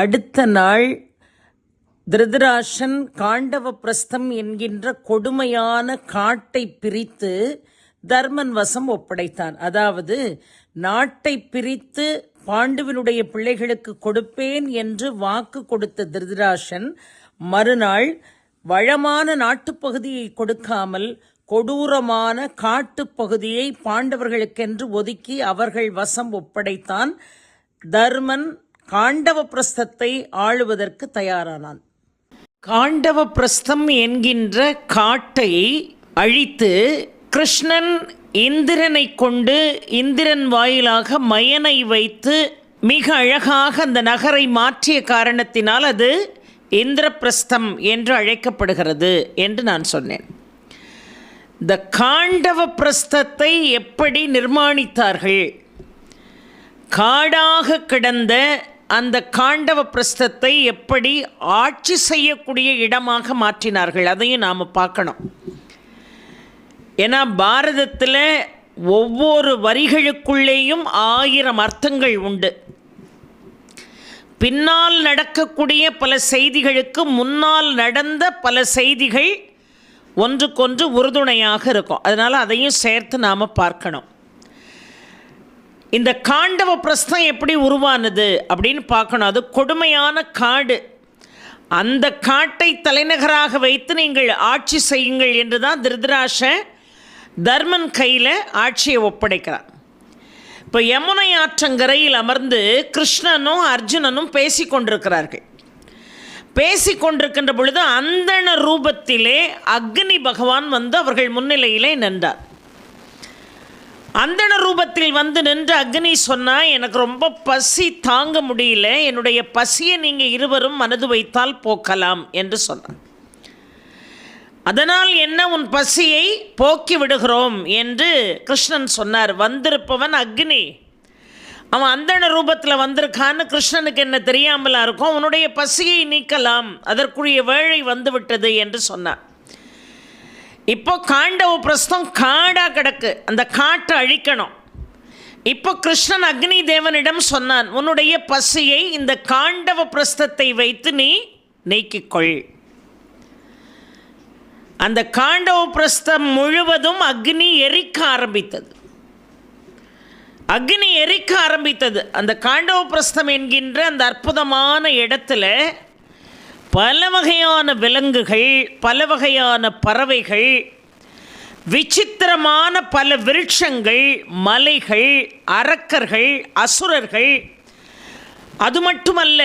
அடுத்த நாள் திருதராஷன் காண்டவ பிரஸ்தம் என்கின்ற கொடுமையான காட்டை பிரித்து தர்மன் வசம் ஒப்படைத்தான். அதாவது நாட்டை பிரித்து பாண்டுவினுடைய பிள்ளைகளுக்கு கொடுப்பேன் என்று வாக்கு கொடுத்த திருதராஷன் மறுநாள் வளமான நாட்டுப்பகுதியை கொடுக்காமல் கொடூரமான காட்டுப்பகுதியை பாண்டவர்களுக்கென்று ஒதுக்கி அவர்கள் வசம் ஒப்படைத்தான். தர்மன் காண்டவ பிரஸ்தத்தை ஆளுவதற்கு தயாரானான். காண்டவ பிரஸ்தம் என்கின்ற காட்டை அழித்து கிருஷ்ணன் இந்திரனை கொண்டு இந்திரன் வாயிலாக மயனை வைத்து மிக அழகாக அந்த நகரை மாற்றிய காரணத்தினால் அது இந்திரபிரஸ்தம் என்று அழைக்கப்படுகிறது என்று நான் சொன்னேன். இந்த காண்டவ பிரஸ்தத்தை எப்படி நிர்மாணித்தார்கள்? காடாக கிடந்த அந்த காண்டவ பிரஸ்தத்தை எப்படி ஆட்சி செய்யக்கூடிய இடமாக மாற்றினார்கள், அதையும் நாம் பார்க்கணும். ஏன்னா பாரதத்தில் ஒவ்வொரு வரிகளுக்குள்ளேயும் 1000 அர்த்தங்கள் உண்டு. பின்னால் நடக்கக்கூடிய பல செய்திகளுக்கு முன்னால் நடந்த பல செய்திகள் ஒன்றுக்கொன்று உறுதுணையாக இருக்கும். அதனால் அதையும் சேர்த்து நாம் பார்க்கணும். இந்த காண்டவ பிரஸ்தம் எப்படி உருவானது அப்படின்னு பார்க்கணும். அது கொடுமையான காடு. அந்த காட்டை தலைநகராக வைத்து நீங்கள் ஆட்சி செய்யுங்கள் என்று தான் திருதராஷ தர்மன் கையில் ஆட்சியை ஒப்படைக்கிறார். இப்போ யமுனை ஆற்றங்கரையில் அமர்ந்து கிருஷ்ணனும் அர்ஜுனனும் பேசி கொண்டிருக்கிறார்கள். பேசி கொண்டிருக்கின்ற பொழுது அந்தண ரூபத்திலே அக்னி பகவான் வந்து அவர்கள் முன்னிலையிலே நின்றார். அந்தண ரூபத்தில் வந்து நின்று அக்னி சொன்னால், எனக்கு ரொம்ப பசி தாங்க முடியல, என்னுடைய பசியை நீங்கள் இருவரும் மனது வைத்தால் போக்கலாம் என்று சொன்னார். அதனால் என்ன, உன் பசியை போக்கி விடுகிறோம் என்று கிருஷ்ணன் சொன்னார். வந்திருப்பவன் அக்னி, அவன் அந்தண ரூபத்தில் வந்திருக்கான்னு கிருஷ்ணனுக்கு என்ன தெரியாமலா இருக்கும், உன்னுடைய பசியை நீக்கலாம், அதற்குரிய வேளை வந்துவிட்டது என்று சொன்னார். இப்போ காண்டவ பிரஸ்தம் காடாக கிடக்கு, அந்த காட்டை அழிக்கணும். இப்போ கிருஷ்ணன் அக்னி தேவனிடம் சொன்னான், உன்னுடைய பசியை இந்த காண்டவ பிரஸ்தத்தை வைத்து நீ நீக்கிக்கொள். அந்த காண்டவ பிரஸ்தம் முழுவதும் அக்னி எரிக்க ஆரம்பித்தது. அக்னி எரிக்க ஆரம்பித்தது. அந்த காண்டவ பிரஸ்தம் என்கின்ற அந்த அற்புதமான இடத்துல பல வகையான விலங்குகள், பல வகையான பறவைகள், விசித்திரமான பல விருட்சங்கள், மலைகள், அரக்கர்கள், அசுரர்கள், அது மட்டுமல்ல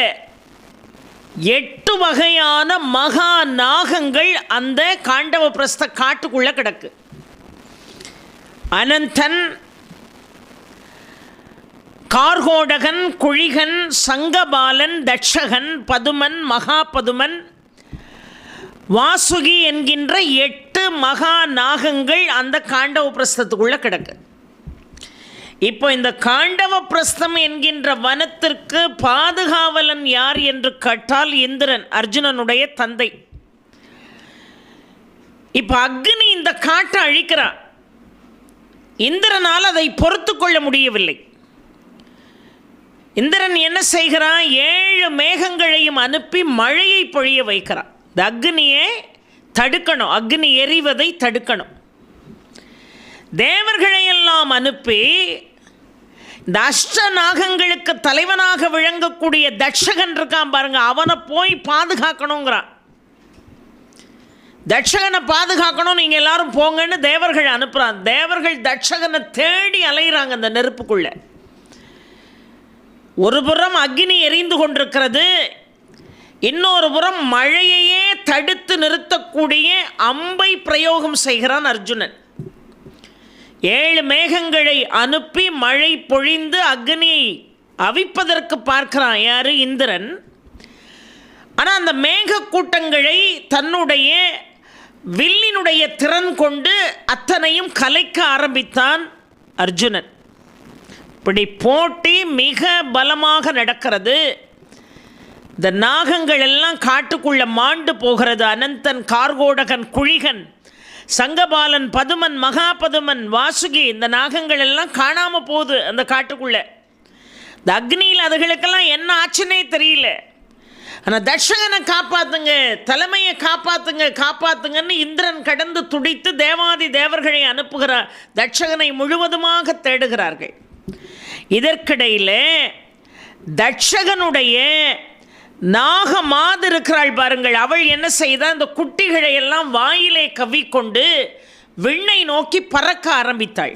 8 வகையான மகா நாகங்கள் அந்த காண்டவ பிரஸ்த காட்டுக்குள்ளே கிடக்கு. அனந்தன், கார்கோடகன், குழிகன், சங்கபாலன், தட்சகன், பதுமன், மகாபதுமன், வாசுகி என்கின்ற 8 மகா நாகங்கள் அந்த காண்டவ பிரஸ்தத்துக்குள்ளே கிடக்கு. இப்போ இந்த காண்டவ பிரஸ்தம் என்கின்ற வனத்திற்கு பாதுகாவலன் யார் என்று கேட்டால் இந்திரன், அர்ஜுனனுடைய தந்தை. இப்போ அக்னி இந்த காட்டை அழிக்கிறான். இந்திரனால் அதை பொறுத்து கொள்ள முடியவில்லை. இந்திரன் என்ன செய்கிறான், 7 மேகங்களையும் அனுப்பி மழையை பொழிய வைக்கிறான். இந்த அக்னியை தடுக்கணும், அக்னி எரிவதை தடுக்கணும். தேவர்களையெல்லாம் அனுப்பி இந்த அஷ்டநாகங்களுக்கு தலைவனாக விளங்கக்கூடிய தட்சகன் இருக்கான் பாருங்க, அவனை போய் பாதுகாக்கணுங்கிறான். தட்சகனை பாதுகாக்கணும், நீங்கள் எல்லாரும் போங்கன்னு தேவர்கள் அனுப்புகிறான். தேவர்கள் தட்சகனை தேடி அலைகிறாங்க அந்த நெருப்புக்குள்ள. ஒரு புறம் அக்னி எரிந்து கொண்டிருக்கிறது, இன்னொரு புறம் மழையையே தடுத்து நிறுத்தக்கூடிய அம்பை பிரயோகம் செய்கிறான் அர்ஜுனன். 7 மேகங்களை அனுப்பி மழை பொழிந்து அக்னியை அவிப்பதற்கு பார்க்கிறான் யாரு, இந்திரன். ஆனால் அந்த மேக கூட்டங்களை தன்னுடைய வில்லினுடைய திறன் கொண்டு அத்தனையும் கலைக்க ஆரம்பித்தான் அர்ஜுனன். இப்படி போட்டி மிக பலமாக நடக்கிறது. இந்த நாகங்கள் எல்லாம் காட்டுக்குள்ள மாண்டு போகிறது. அனந்தன், கார்கோடகன், குழிகன், சங்கபாலன், பதுமன், மகாபதுமன், வாசுகி, இந்த நாகங்கள் எல்லாம் காணாமல் போகுது அந்த காட்டுக்குள்ள. இந்த அக்னியில் அதுகளுக்கெல்லாம் என்ன ஆச்சுன்னே தெரியல. ஆனால் தட்சகனை காப்பாற்றுங்க, தலைமையை காப்பாற்றுங்க காப்பாற்றுங்கன்னு இந்திரன் கடந்து துடித்து தேவாதி தேவர்களை அனுப்புகிறார். தட்சகனை முழுவதுமாக தேடுகிறார்கள். இதற்கிடையில் தட்சகனுடைய நாகமாது இருக்கிறாள் பாருங்கள், அவள் என்ன செய்தால் இந்த குட்டிகளை எல்லாம் வாயிலே கவ்விக்கொண்டு விண்ணை நோக்கி பறக்க ஆரம்பித்தாள்.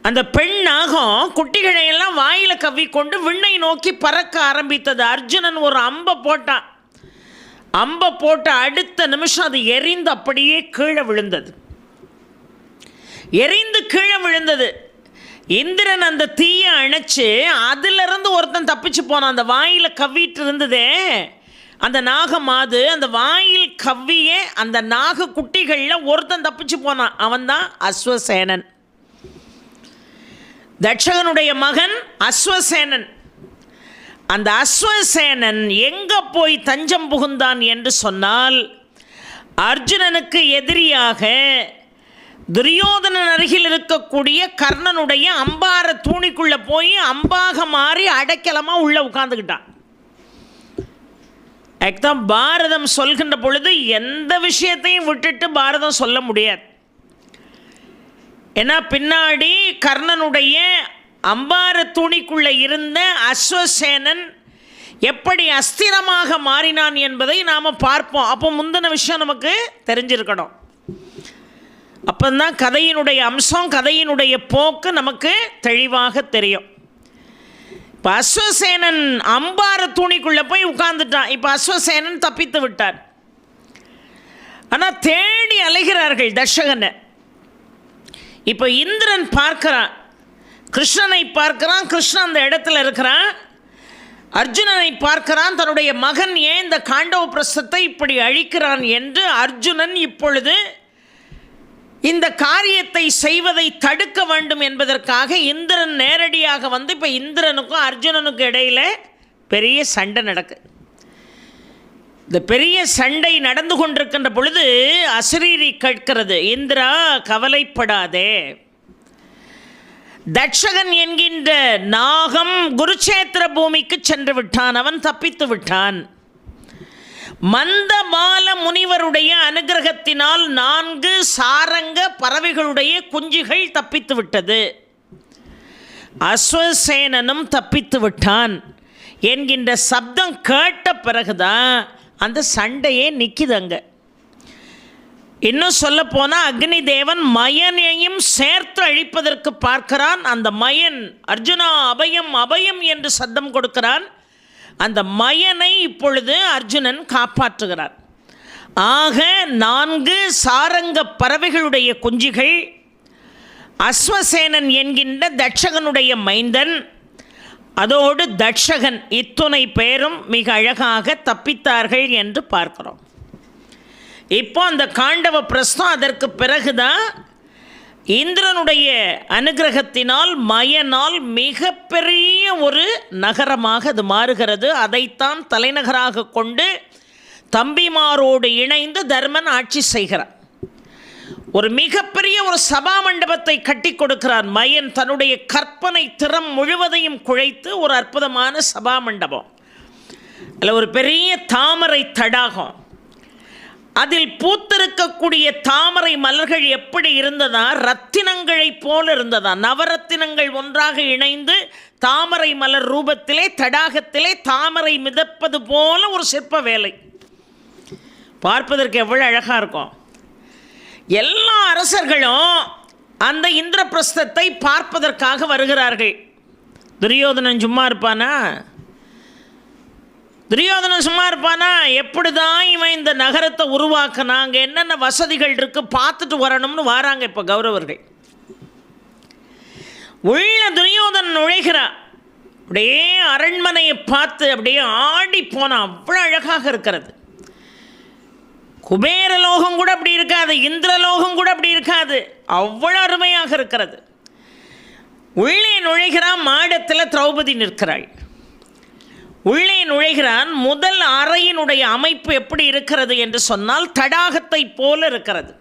அந்த பெண் நாகம் குட்டிகளை எல்லாம் வாயில கவ்விக்கொண்டு விண்ணை நோக்கி பறக்க ஆரம்பித்தது. அர்ஜுனன் ஒரு அம்பை போட்டான். அம்பை போட்ட அடுத்த நிமிஷம் அது எரிந்து அப்படியே கீழே விழுந்தது. எரிந்து கீழே விழுந்தது. இந்திரன் அந்த தீயை அணைச்சு அதிலிருந்து ஒருத்தன் தப்பிச்சு போனான். அந்த வாயில் கவ்விட்டு இருந்ததே அந்த நாகமாது, அந்த வாயில் கவ்விய அந்த நாக குட்டிகளில் ஒருத்தன் தப்பிச்சு போனான். அவன்தான் அஸ்வசேனன், தட்சகனுடைய மகன் அஸ்வசேனன். அந்த அஸ்வசேனன் எங்கே போய் தஞ்சம் புகுந்தான் என்று சொன்னால், அர்ஜுனனுக்கு எதிரியாக துரியோதனன் அருகில் இருக்கக்கூடிய கர்ணனுடைய அம்பார தூணிக்குள்ளே போய் அம்பாக மாறி அடைக்கலமாக உள்ளே உட்கார்ந்துக்கிட்டான். அதுதான் பாரதம் சொல்கின்ற பொழுது எந்த விஷயத்தையும் விட்டுட்டு பாரதம் சொல்ல முடியாது. ஏன்னா பின்னாடி கர்ணனுடைய அம்பார தூணிக்குள்ளே இருந்த அஸ்வசேனன் எப்படி அஸ்திரமாக மாறினான் என்பதை நாம் பார்ப்போம். அப்போ முந்தின விஷயம் நமக்கு தெரிஞ்சிருக்கணும். அப்போதான் கதையினுடைய அம்சம், கதையினுடைய போக்கு நமக்கு தெளிவாக தெரியும். இப்போ அஸ்வசேனன் அம்பார தூணிக்குள்ளே போய் உட்கார்ந்துட்டான். இப்போ அஸ்வசேனன் தப்பித்து விட்டார். ஆனால் தேடி அலைகிறார்கள் தட்சகனை. இப்போ இந்திரன் பார்க்கிறான், கிருஷ்ணனை பார்க்கிறான். கிருஷ்ணன் அந்த இடத்துல இருக்கிறான். அர்ஜுனனை பார்க்கிறான். தன்னுடைய மகன் ஏன் இந்த காண்டவ பிரஸ்தத்தை இப்படி அழிக்கிறான் என்று அர்ஜுனன் இப்பொழுது இந்த காரியத்தை செய்வதை தடுக்க வேண்டும் என்பதற்காக இந்திரன் நேரடியாக வந்து இப்போ இந்திரனுக்கும் அர்ஜுனனுக்கும் இடையில் பெரிய சண்டை நடக்கு. இந்த பெரிய சண்டை நடந்து கொண்டிருக்கின்ற பொழுது அசரீரி கேட்கிறது, இந்திரா கவலைப்படாதே, தட்சகன் என்கின்ற நாகம் குருச்சேத்திர பூமிக்கு சென்று விட்டான், அவன் தப்பித்து விட்டான். மந்தபால முனிவருடைய அனுகிரகத்தினால் 4 சாரங்க பறவைகளுடைய குஞ்சுகள் தப்பித்து விட்டது, அஸ்வசேனனும் தப்பித்து விட்டான் என்கின்ற சப்தம் கேட்ட பிறகுதான் அந்த சண்டையே நிற்கிதுங்க. இன்னும் சொல்ல போனால் அக்னி தேவன் மயனையும் சேர்த்து அழிப்பதற்கு பார்க்கிறான். அந்த மயன் அர்ஜுனா அபயம் அபயம் என்று சத்தம் கொடுக்கிறான். அந்த மயனை இப்பொழுது அர்ஜுனன் காப்பாற்றுகிறார். ஆக 4 சாரங்க பறவைகளுடைய குஞ்சுகள் அஸ்வசேனன் என்கின்ற தட்சகனுடைய மைந்தன், அதோடு தட்சகன், இத்துணை பேரும் மிக அழகாக தப்பித்தார்கள் என்று பார்க்கிறோம். இப்போ அந்த காண்டவ பிரஸ்தம் அதற்கு பிறகுதான் இந்திரனுடைய அனுகிரகத்தினால் மயனால் மிகப்பெரிய ஒரு நகரமாக அது மாறுகிறது. அதைத்தான் தலைநகராக கொண்டு தம்பிமாரோடு இணைந்து தர்மன் ஆட்சி செய்கிறார். ஒரு மிகப்பெரிய ஒரு சபா மண்டபத்தை கட்டி கொடுக்கிறார் மயன். தன்னுடைய கற்பனை திறம் முழுவதையும் குழைத்து ஒரு அற்புதமான சபா மண்டபம். அதில் ஒரு பெரிய தாமரை தடாகம், அதில் பூத்திருக்கக்கூடிய தாமரை மலர்கள் எப்படி இருந்ததா, ரத்தினங்களை போல இருந்ததா. நவரத்தினங்கள் ஒன்றாக இணைந்து தாமரை மலர் ரூபத்திலே தடாகத்திலே தாமரை மிதப்பது போல ஒரு சிற்ப வேலை. பார்ப்பதற்கு எவ்வளவு அழகாக இருக்கும். எல்லா அரசர்களும் அந்த இந்திரபிரஸ்தத்தை பார்ப்பதற்காக வருகிறார்கள். துரியோதனன் சும்மா இருப்பானா? துரியோதனன் சும்மா இருப்பானா? எப்படி தான் இவன் இந்த நகரத்தை உருவாக்கினா, அங்கே என்னென்ன வசதிகள் இருக்குது பார்த்துட்டு வரணும்னு வராங்க இப்போ கௌரவர்கள். உள்ள துரியோதனன் நுழைகிறான். அப்படியே அரண்மனையை பார்த்து அப்படியே ஆடி போனான். அவ்வளோ அழகாக இருக்கிறது. குபேரலோகம் கூட அப்படி இருக்காது, இந்திரலோகம் கூட அப்படி இருக்காது, அவ்வளோ அருமையாக இருக்கிறது. உள்ளே நுழைகிறான். மாடத்தில் திரௌபதி நிற்கிறாள். உள்ளே நுழைகிறான். முதல் அறையினுடைய அமைப்பு எப்படி இருக்கிறது என்று சொன்னால் தடாகத்தை போல இருக்கிறது.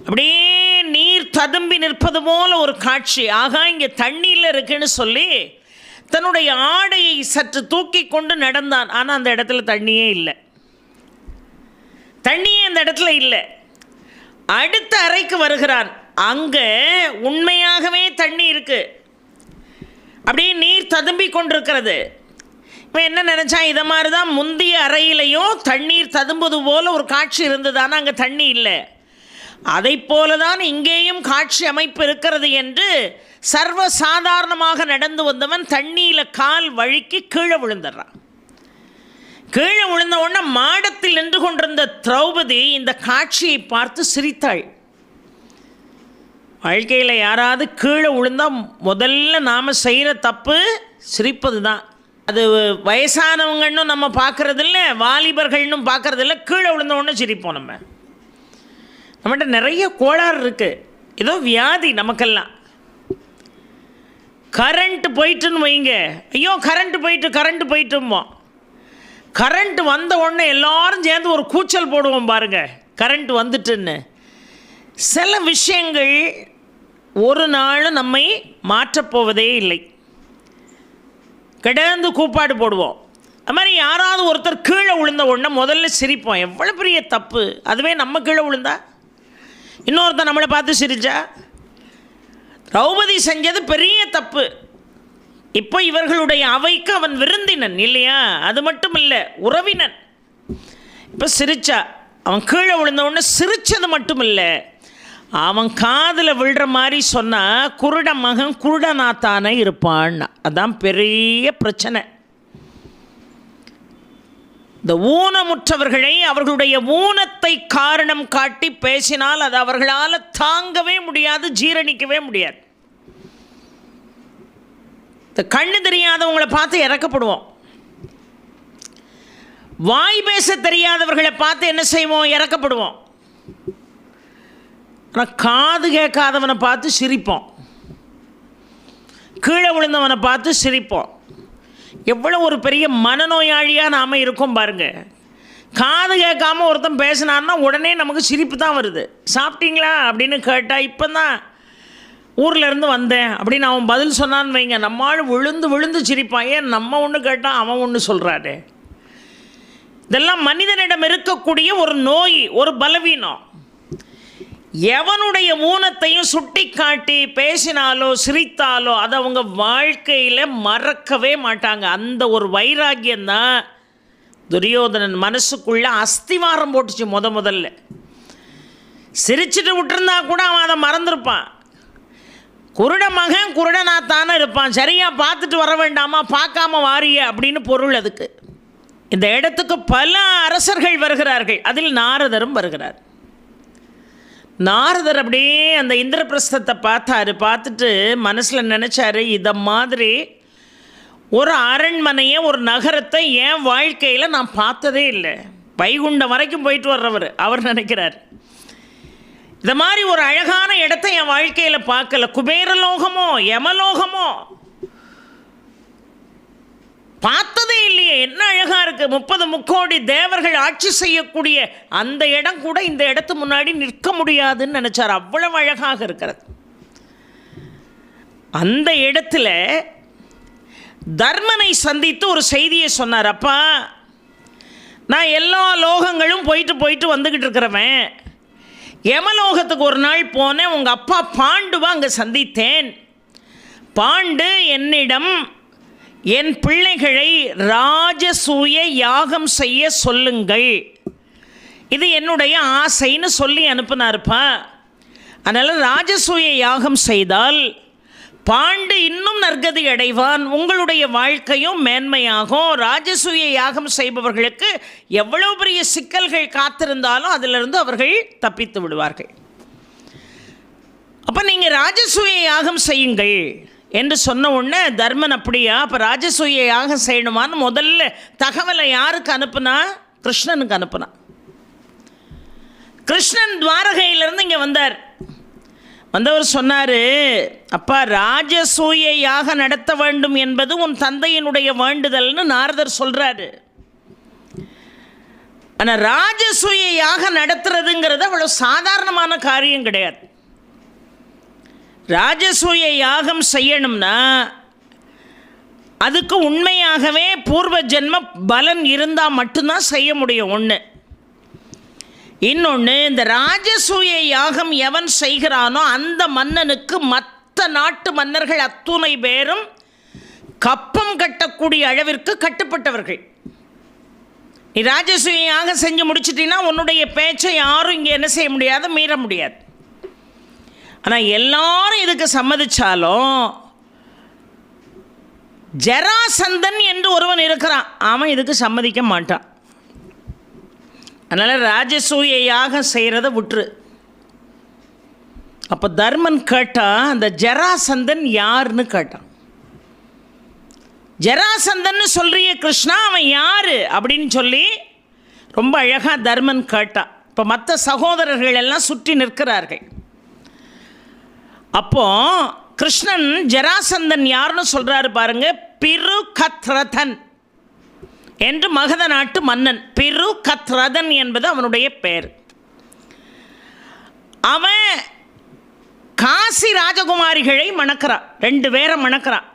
அப்படியே நீர் ததும்பி நிற்பது போல ஒரு காட்சி. ஆகா, இங்கே தண்ணியில் இருக்குன்னு சொல்லி தன்னுடைய ஆடையை சற்று தூக்கி கொண்டு நடந்தான். ஆனால் அந்த இடத்துல தண்ணியே இல்லை. தண்ணியே அந்த இடத்துல இல்லை. அடுத்த அறைக்கு வருகிறான். அங்கே உண்மையாகவே தண்ணி இருக்கு. அப்படியே நீர் ததும்பி கொண்டிருக்கிறது. இவன் என்ன நினச்சான், இதை மாதிரி தான் முந்தைய அறையிலையும் தண்ணீர் ததும்புவது போல ஒரு காட்சி இருந்தது, ஆனால் அங்கே தண்ணி இல்லை. அதை போல தான் இங்கேயும் காட்சி அமைப்பு இருக்கிறது என்று சர்வ சாதாரணமாக நடந்து வந்தவன் தண்ணியில் கால் வழுக்கி கீழே விழுந்துடுறான். கீழே விழுந்த உடனே மாடத்தில் நின்று கொண்டிருந்த திரௌபதி இந்த காட்சியை பார்த்து சிரித்தாள். வாழ்க்கையில் யாராவது கீழே விழுந்தால் முதல்ல நாம் செய்கிற தப்பு சிரிப்பது தான். அது வயசானவங்கன்னு நம்ம பார்க்குறதில்ல, வாலிபர்கள்னு பார்க்குறதில்ல. கீழே விழுந்த உடனே சிரிப்போம். நம்மகிட்ட நிறைய கோளாறு இருக்குது. ஏதோ வியாதி நமக்கெல்லாம். கரண்ட்டு போயிட்டுன்னு வைங்க, ஐயோ கரண்ட்டு போயிட்டுமோ. கரண்ட் வந்த உடனே எல்லாரும் சேர்ந்து ஒரு கூச்சல் போடுவோம் பாருங்கள், கரண்ட் வந்துட்டுன்னு. சில விஷயங்கள் ஒரு நாள் நம்மை மாற்றப்போவதே இல்லை. கிடந்து கூப்பாடு போடுவோம். அது மாதிரி யாராவது ஒருத்தர் கீழே விழுந்த உடனே முதல்ல சிரிப்போம். எவ்வளோ பெரிய தப்பு. அதுவே நம்ம கீழே விழுந்தா இன்னொருத்தர் நம்மளை பார்த்து சிரிச்சா. திரௌபதி செஞ்சது பெரிய தப்பு. இப்போ இவர்களுடைய அவைக்கு அவன் விருந்தினன் இல்லையா? அது மட்டும் இல்லை, உறவினன். இப்போ சிரிச்சா. அவன் கீழே விழுந்த உடனே சிரித்தது மட்டும் இல்லை, அவன் காதில் விழுற மாதிரி சொன்னால் குருட மகன் குருடனாத்தானே இருப்பான். அதான் பெரிய பிரச்சனை. இந்த ஊனமுற்றவர்களை அவர்களுடைய ஊனத்தை காரணம் காட்டி பேசினால் அது அவர்களால் தாங்கவே முடியாது, ஜீரணிக்கவே முடியாது. இந்த கண்ணு தெரியாதவங்களை பார்த்து இறக்கப்படுவோம். வாய் பேச தெரியாதவர்களை பார்த்து என்ன செய்வோம்? இறக்கப்படுவோம். ஆனால் காது கேட்காதவனை பார்த்து சிரிப்போம். கீழே விழுந்தவனை பார்த்து சிரிப்போம். எவ்வளோ ஒரு பெரிய மனநோயாளியாக நாம் இருக்கோம் பாருங்கள். காது கேட்காமல் ஒருத்தன் பேசினான்னா உடனே நமக்கு சிரிப்பு தான் வருது. சாப்பிட்டீங்களா அப்படின்னு கேட்டால் இப்போ தான் ஊர்லேருந்து வந்தேன் அப்படின்னு அவன் பதில் சொன்னான்னு வைங்க, நம்மால் விழுந்து விழுந்து சிரிப்பான். ஏன் நம்ம ஒன்று கேட்டால் அவன் ஒன்று சொல்கிறாரு. இதெல்லாம் மனிதனிடம் இருக்கக்கூடிய ஒரு நோய், ஒரு பலவீனம். எவனுடைய ஊனத்தையும் சுட்டி காட்டி பேசினாலோ சிரித்தாலோ அதை அவங்க வாழ்க்கையில் மறக்கவே மாட்டாங்க. அந்த ஒரு வைராக்கியம்தான் துரியோதனன் மனசுக்குள்ளே அஸ்திவாரம் போட்டுச்சு. முதல்ல சிரிச்சுட்டு விட்டுருந்தா கூட அவன் அதை மறந்துருப்பான். குருட மகன் குருடனாத்தானே இருப்பான், சரியாக பார்த்துட்டு வர வேண்டாமா, பார்க்காம வாரிய அப்படின்னு பொருள் அதுக்கு. இந்த இடத்துக்கு பல அரசர்கள் வருகிறார்கள், அதில் நாரதரும் வருகிறார். நாரதர் அப்படியே அந்த இந்திரபிரஸ்தத்தை பார்த்துட்டு மனசில் நினச்சாரு, இதை மாதிரி ஒரு அரண்மனையை, ஒரு நகரத்தை என் வாழ்க்கையில் நான் பார்த்ததே இல்லை. வைகுண்டம் வரைக்கும் போயிட்டு வர்றவர் அவர் நினைக்கிறார், இந்த மாதிரி ஒரு அழகான இடத்தை என் வாழ்க்கையில் பார்க்கல. குபேரலோகமோ யமலோகமோ பார்த்ததே இல்லையே, என்ன அழகாக இருக்குது. 30 முக்கோடி தேவர்கள் ஆட்சி செய்யக்கூடிய அந்த இடம் கூட இந்த இடத்து முன்னாடி நிற்க முடியாதுன்னு நினச்சார். அவ்வளவு அழகாக இருக்கிறது. அந்த இடத்துல தர்மனை சந்தித்து ஒரு செய்தியை சொன்னார். அப்பா, நான் எல்லா லோகங்களும் போயிட்டு வந்துக்கிட்டு இருக்கிறவன். யமலோகத்துக்கு ஒரு நாள் போனேன். உங்கள் அப்பா பாண்டுவா அங்கே சந்தித்தேன். பாண்டு என்னிடம் என் பிள்ளைகளை ராஜசூய யாகம் செய்ய சொல்லுங்கள், இது என்னுடைய ஆசைன்னு சொல்லி அனுப்புனாருப்பா. அதனால் ராஜசூய யாகம் செய்தால் பாண்டு இன்னும் நற்கதி அடைவான், உங்களுடைய வாழ்க்கையும் மேன்மையாகும். ராஜசூய யாகம் செய்பவர்களுக்கு எவ்வளோ பெரிய சிக்கல்கள் காத்திருந்தாலும் அதிலிருந்து அவர்கள் தப்பித்து விடுவார்கள். அப்போ நீங்கள் ராஜசூய யாகம் செய்யுங்கள் என்று சொன்ன உடனே தர்மன் அப்படியா, அப்போ ராஜசூய யாகம் செய்யணுமான்னு முதல்ல தகவலை யாருக்கு அனுப்புனா? கிருஷ்ணனுக்கு அனுப்புனா. கிருஷ்ணன் துவாரகையிலிருந்து இங்கே வந்தவர் சொன்னார், அப்பா, ராஜசூய யாகம் நடத்த வேண்டும் என்பது உன் தந்தையினுடைய வேண்டுதல்னு நாரதர் சொல்கிறாரு. ஆனால் ராஜசூய யாகம் நடத்துறதுங்கிறது அவ்வளோ சாதாரணமான காரியம் கிடையாது. ராஜசூய யாகம் செய்யணும்னா அதுக்கு உண்மையாகவே பூர்வ ஜென்ம பலன் இருந்தால் மட்டும்தான் செய்ய முடியும். ஒன்று. இன்னொன்று, இந்த ராஜசூய யாகம் எவன் செய்கிறானோ அந்த மன்னனுக்கு மற்ற நாட்டு மன்னர்கள் அத்துணை பேரும் கப்பம் கட்டக்கூடிய அளவிற்கு கட்டுப்பட்டவர்கள். நீ ராஜசூய யாகம் செஞ்சு முடிச்சிட்டீங்கன்னா உன்னுடைய பேச்சை யாரும் இங்கே என்ன செய்ய முடியாது, மீற முடியாது. ஆனால் எல்லாரும் இதுக்கு சம்மதிச்சாலும் ஜராசந்தன் என்று ஒருவன் இருக்கிறான், அவன் இதுக்கு சம்மதிக்க மாட்டான். அதனால் ராஜசூய யாகம் செய்கிறத விட்டுரு. அப்போ தர்மன் கேட்டான், அந்த ஜராசந்தன் யாருன்னு கேட்டான். ஜராசந்தன் சொல்றிய கிருஷ்ணா, அவன் யார் அப்படின்னு சொல்லி ரொம்ப அழகாக தர்மன் கேட்டான். இப்போ மற்ற சகோதரர்கள் எல்லாம் சுற்றி நிற்கிறார்கள். அப்போ கிருஷ்ணன் ஜராசந்தன் யாருன்னு சொல்கிறாரு பாருங்க. பிருகத்ரதன் என்று மகத நாட்டு மன்னன். பிருகத்ரதன் என்பது அவனுடைய பெயர். அவன் காசி ராஜகுமாரிகளை மணக்கிறான், 2 பேரை மணக்கிறான்.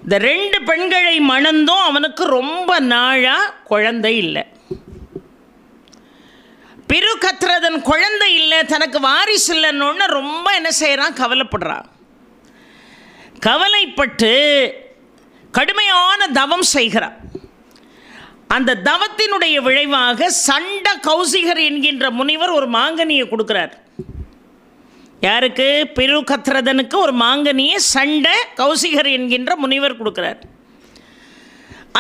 இந்த 2 பெண்களை மணந்தும் அவனுக்கு ரொம்ப நாளாக குழந்தை இல்லை. பிருகத்ரதன் குழந்தை இல்லை, தனக்கு வாரிசு இல்லைன்னு ரொம்ப என்ன செய்கிறான், கவலைப்படுறான். கவலைப்பட்டு கடுமையான தவம் செய்கிறான். அந்த தவத்தினுடைய விளைவாக சண்ட கௌசிகர் என்கின்ற முனிவர் ஒரு மாங்கனியை கொடுக்குறார். யாருக்கு? பிருகத்ரதனுக்கு ஒரு மாங்கனியை சண்ட கௌசிகர் என்கின்ற முனிவர் கொடுக்குறார்.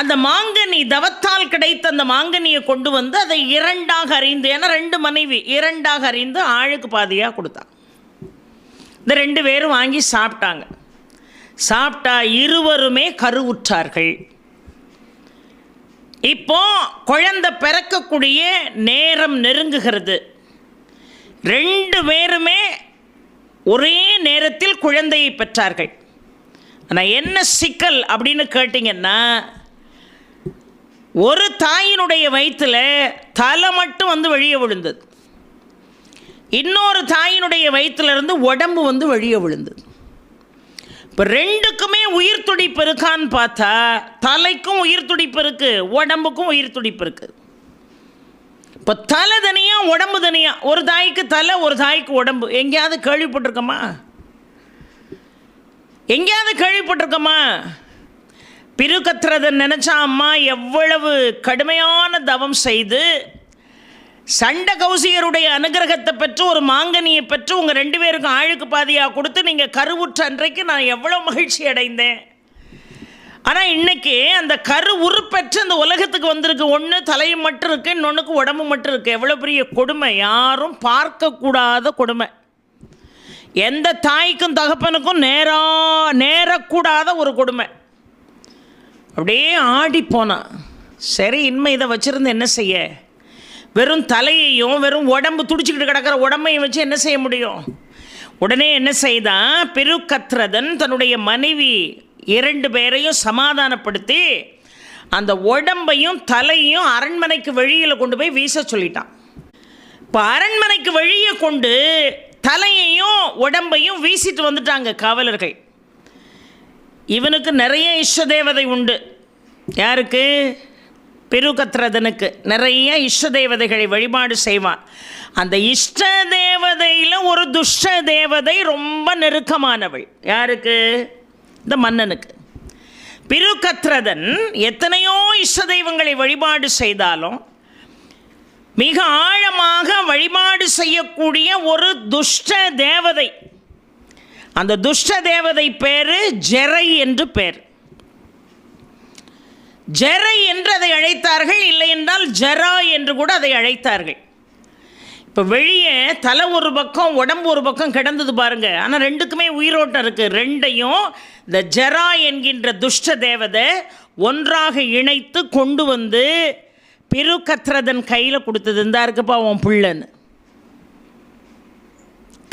அந்த மாங்கனி, தவத்தால் கிடைத்த அந்த மாங்கனியை கொண்டு வந்து அதை 2ஆக அறிந்து, ஏன்னா 2 மனைவி, 2ஆக அறிந்து ஆளுக்கு பாதியாக கொடுத்தான். இந்த 2 பேரும் வாங்கி சாப்பிட்டாங்க. சாப்பிட்டா இருவருமே கருவுற்றார்கள். இப்போ குழந்தை பிறக்கக்கூடிய நேரம் நெருங்குகிறது. 2 பேருமே ஒரே நேரத்தில் குழந்தையை பெற்றார்கள். ஆனால் என்ன சிக்கல் அப்படின்னு கேட்டிங்கன்னா, ஒரு தாயினுடைய வயிற்றில் தலை மட்டும் வந்து வெளியே விழுந்தது, இன்னொரு தாயினுடைய வயிற்றிலிருந்து உடம்பு வந்து வெளியே விழுந்தது. இப்போ 2க்குமே உயிர் துடிப்பு இருக்கான்னு பார்த்தா தலைக்கும் உயிர் துடிப்பு இருக்குது, உடம்புக்கும் உயிர் துடிப்பு இருக்குது. இப்போ தலை தனியாக உடம்பு தனியாக, ஒரு தாய்க்கு தலை ஒரு தாய்க்கு உடம்பு. எங்கேயாவது கேள்விப்பட்டிருக்கோமா? எங்கேயாவது கேள்விப்பட்டிருக்கோமா? பிருகத்ரதன் நினச்சா, அம்மா எவ்வளவு கடுமையான தவம் செய்து சண்ட கௌசிகருடைய அனுகிரகத்தை பெற்று ஒரு மாங்கனியை பெற்று உங்கள் 2 பேருக்கும் ஆளுக்கு பாதியாக கொடுத்து நீங்கள் கருவுற்ற அன்றைக்கு நான் எவ்வளோ மகிழ்ச்சி அடைந்தேன். ஆனால் இன்றைக்கி அந்த கரு உருப்பெற்று அந்த உலகத்துக்கு வந்திருக்கு. ஒன்று தலையும் மட்டும் இருக்குது, இன்னொன்றுக்கு உடம்பு மட்டும் இருக்குது. எவ்வளோ பெரிய கொடுமை, யாரும் பார்க்கக்கூடாத கொடுமை. எந்த தாய்க்கும் தகப்பனுக்கும் நேரக்கூடாத ஒரு கொடுமை. அப்படியே ஆடி போனான். சரி, இனிமே இதை வச்சுருந்து என்ன செய்ய? வெறும் தலையையும் வெறும் உடம்பு துடிச்சிக்கிட்டு கிடக்கிற உடம்பையும் வச்சு என்ன செய்ய முடியும்? உடனே என்ன செய்தான், பிருகத்ரதன் தன்னுடைய மனைவி 2 பேரையும் சமாதானப்படுத்தி அந்த உடம்பையும் தலையும் அரண்மனைக்கு வெளியில் கொண்டு போய் வீச சொல்லிட்டான். இப்போ அரண்மனைக்கு வெளியே கொண்டு தலையையும் உடம்பையும் வீசிட்டு வந்துட்டாங்க காவலர்கள். இவனுக்கு நிறைய இஷ்ட தேவதை உண்டு. யாருக்கு? பிருகத்ரதனுக்கு நிறைய இஷ்ட தேவதைகளை வழிபாடு செய்வான். அந்த இஷ்ட தேவதையில் ஒரு துஷ்ட தேவதை ரொம்ப நெருக்கமானவள். யாருக்கு? இந்த மன்னனுக்கு. பிருகத்ரதன் எத்தனையோ இஷ்ட தெய்வங்களை வழிபாடு செய்தாலும் மிக ஆழமாக வழிபாடு செய்யக்கூடிய ஒரு துஷ்ட தேவதை, அந்த துஷ்ட தேவதை பேரு ஜெரை என்று பேர். ஜெரை என்று அதை அழைத்தார்கள், இல்லை என்றால் ஜரா என்று கூட அதை அழைத்தார்கள். இப்போ வெளியே தலை ஒரு பக்கம் உடம்பு ஒரு பக்கம் கிடந்தது பாருங்க, ஆனால் 2க்குமே உயிரோட்டம் இருக்குது. 2ஐயும் இந்த ஜரா என்கின்ற துஷ்ட தேவதை ஒன்றாக இணைத்து கொண்டு வந்து பிருகத்ரதன் கையில் கொடுத்தது. இந்த இருக்குப்பா உன் பிள்ளைன்னு.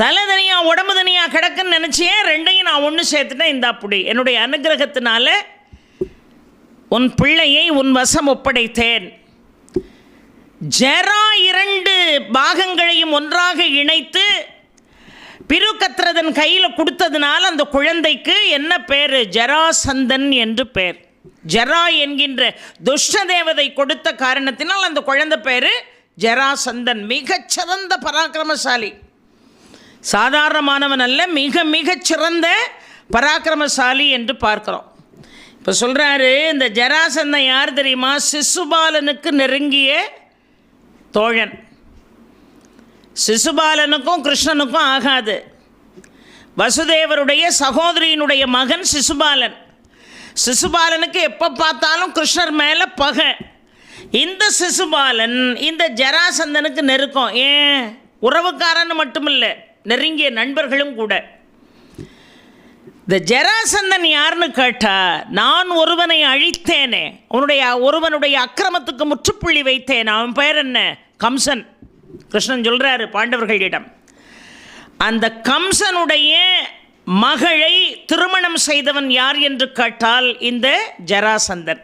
தலை தனியாக உடம்பு தனியாக கிடக்குன்னு நினச்சியே, 2ஐயும் நான் ஒன்று சேர்த்துட்டேன். இந்த அப்படி என்னுடைய அனுகிரகத்தினால உன் பிள்ளையை உன் வசம் ஒப்படைத்தேன். ஜரா 2 பாகங்களையும் ஒன்றாக இணைத்து பிருகத்ரதன் கையில் கொடுத்ததுனால அந்த குழந்தைக்கு என்ன பேர்? ஜராசந்தன் என்று பேர். ஜரா என்கின்ற துஷ்ட தேவதை கொடுத்த காரணத்தினால் அந்த குழந்தை பேர் ஜராசந்தன். மிகச்சிறந்த பராக்கிரமசாலி, சாதாரணமானவன் அல்ல, மிக மிகச்சிறந்த பராக்கிரமசாலி என்று பார்க்கிறோம். இப்போ சொல்கிறாரு, இந்த ஜராசந்தன் யார் தெரியுமா? சிசுபாலனுக்கு நெருங்கிய தோழன். சிசுபாலனுக்கும் கிருஷ்ணனுக்கும் ஆகாது. வசுதேவருடைய சகோதரியினுடைய மகன் சிசுபாலன். சிசுபாலனுக்கு எப்போ பார்த்தாலும் கிருஷ்ணர் மேலே பகை. இந்த சிசுபாலன் இந்த ஜராசந்தனுக்கு நெருக்கம். ஏன்? உறவுக்காரன்னு மட்டுமில்லை, நெருங்கிய நண்பர்களும் கூட. இந்த ஜராசந்தன் யாருன்னு கேட்டா, நான் ஒருவனை அழித்தேனே, ஒருவனுடைய அக்கிரமத்துக்கு முற்றுப்புள்ளி வைத்தேன், அவன் பெயர் என்ன? கம்சன். கிருஷ்ணன் சொல்கிறாரு பாண்டவர்களிடம், அந்த கம்சனுடைய மகளை திருமணம் செய்தவன் யார் என்று கேட்டால் இந்த ஜராசந்தன்.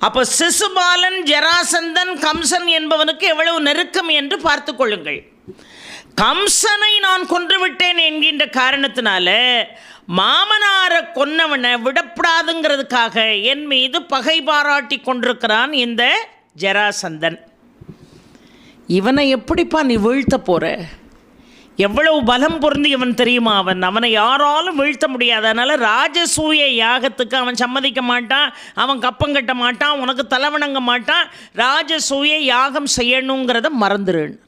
அப்போ சிசுபாலன், ஜராசந்தன், கம்சன் என்பவனுக்கு எவ்வளவு நெருக்கம் என்று பார்த்து கொள்ளுங்கள். கம்சனை நான் கொன்றுவிட்டேன் என்கின்ற காரணத்தினால மாமனாரை கொன்னவனை விடப்படாதுங்கிறதுக்காக என் மீது பகை பாராட்டி கொண்டிருக்கிறான் இந்த ஜராசந்தன். இவனை எப்படிப்பா நீ வீழ்த்த போகிற? எவ்வளவு பலம் பொருந்தியவன் தெரியுமா அவன்? அவனை யாராலும் வீழ்த்த முடியாது. அதனால் ராஜசூய யாகத்துக்கு அவன் சம்மதிக்க மாட்டான், அவன் கப்பம் கட்ட மாட்டான், உனக்கு தலைவணங்க மாட்டான். ராஜசூய யாகம் செய்யணுங்கிறத மறந்துடுன்னு.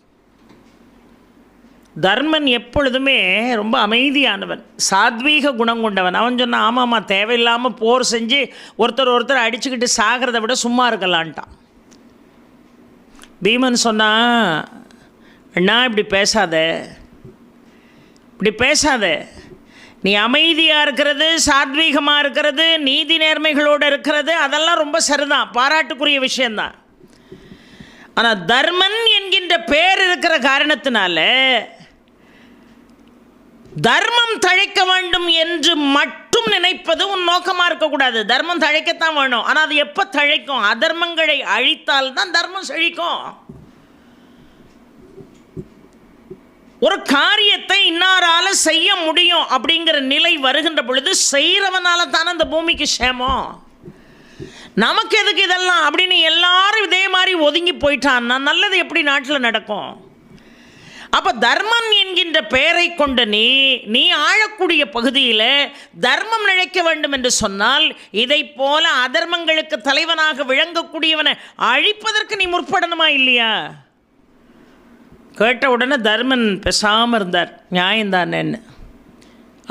தர்மன் எப்பொழுதுமே ரொம்ப அமைதியானவன், சாத்வீக குணம் கொண்டவன். அவன் சொன்னான், ஆமாம்மா, தேவையில்லாமல் போர் செஞ்சு ஒருத்தர் அடிச்சுக்கிட்டு சாகிறத விட சும்மா இருக்கலான்ட்டான். பீமன் சொன்னான், அண்ணா இப்படி பேசாத, நீ அமைதியாக இருக்கிறது, சாத்வீகமாக இருக்கிறது, நீதி நேர்மைகளோடு இருக்கிறது, அதெல்லாம் ரொம்ப சரிதான், பாராட்டுக்குரிய விஷயந்தான். ஆனால் தர்மன் என்கின்ற பேர் இருக்கிற காரணத்தினால தர்மம் தழைக்க வேண்டும் என்று மட்டும் நினைப்பது உன் நோக்கமாக இருக்கக்கூடாது. தர்மம் தழைக்கத்தான் வேணும், ஆனால் அது எப்போ தழைக்கும்? அதர்மங்களை அழித்தால் தான் தர்மம் செழிக்கும். ஒரு காரியத்தை இன்னாரால செய்ய முடியும் அப்படிங்கிற நிலை வருகின்ற பொழுது செய்கிறவனால தானே அந்த பூமிக்கு சேமம். நமக்கு எதுக்கு இதெல்லாம் அப்படின்னு எல்லாரும் இதே மாதிரி ஒதுங்கி போயிட்டான்னா நல்லது எப்படி நாட்டில் நடக்கும்? அப்போ தர்மம் என்கின்ற பெயரை கொண்ட நீ ஆழக்கூடிய பகுதியில் தர்மம் நிலைக்க வேண்டும் என்று சொன்னால் இதை போல அதர்மங்களுக்கு தலைவனாக விளங்கக்கூடியவனை அழிப்பதற்கு நீ முற்படணுமா இல்லையா? கேட்ட உடனே தர்மன் பேசாமல் இருந்தார். நியாயம்தானேன்னு.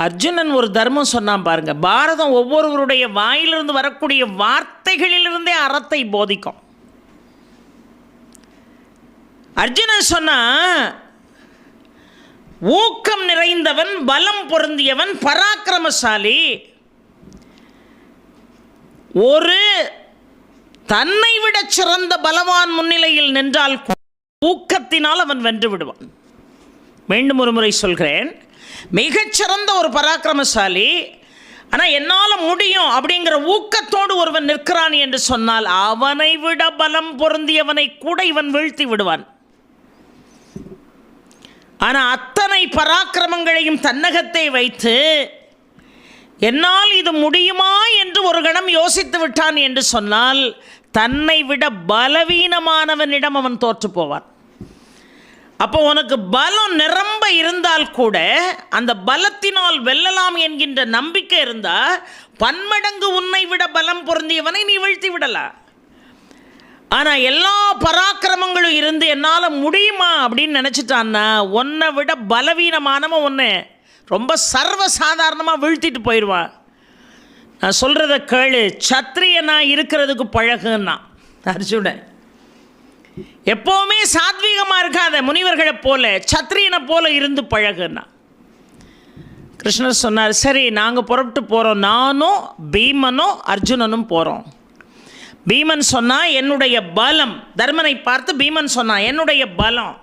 அர்ஜுனன் ஒரு தர்மம் சொன்னான் பாருங்க. பாரதம் ஒவ்வொருவருடைய வாயிலிருந்து வரக்கூடிய வார்த்தைகளிலிருந்தே அறத்தை போதிக்கும். அர்ஜுனன் சொன்னா, ஊக்கம் நிறைந்தவன், பலம் பொருந்தியவன், பராக்கிரமசாலி, ஒரு தன்னை விட சிறந்த பலவான் முன்னிலையில் நின்றால் ஊக்கத்தினால் அவன் வென்று விடுவான். மீண்டும் ஒரு முறை சொல்கிறேன், மிகச்சிறந்த ஒரு பராக்கிரமசாலி, ஆனால் என்னால் முடியும் அப்படிங்கிற ஊக்கத்தோடு ஒருவன் நிற்கிறான் என்று சொன்னால் அவனை விட பலம் பொருந்தியவனை கூட இவன் வீழ்த்தி விடுவான். ஆனால் அத்தனை பராக்கிரமங்களையும் தன்னகத்தை வைத்து என்னால் இது முடியுமா என்று ஒரு கணம் யோசித்து விட்டான் என்று சொன்னால் தன்னை விட பலவீனமானவனிடம் அவன் தோற்று போவான். அப்போ உனக்கு பலம் நிரம்ப இருந்தால் கூட அந்த பலத்தினால் வெல்லலாம் என்கின்ற நம்பிக்கை இருந்தால் பன்மடங்கு உன்னை விட பலம் பொருந்தியவனை நீ வீழ்த்தி விடலாம். ஆனால் எல்லா பராக்கிரமங்களும் இருந்து என்னால் முடியுமா அப்படின்னு நினச்சிட்டான்னா உன்னை விட பலவீனமானவன் ஒன்று ரொம்ப சர்வசாதாரணமாக வீழ்த்திட்டு போயிடுவான். நான் சொல்கிறத கேளு, சத்திரியனா இருக்கிறதுக்கு பழகுன்னா அர்ஜுனன். எப்போவுமே சாத்வீகமாக இருக்காத, முனிவர்களை போல சத்திரியனை போல இருந்து பழகுன்னா. கிருஷ்ணர் சொன்னார், சரி நாங்கள் புறப்பட்டு போகிறோம், நானும் பீமனும் அர்ஜுனனும் போகிறோம். பீமன் சொன்னால் என்னுடைய பலம், தர்மனை பார்த்து பீமன் சொன்னான் என்னுடைய பலம்,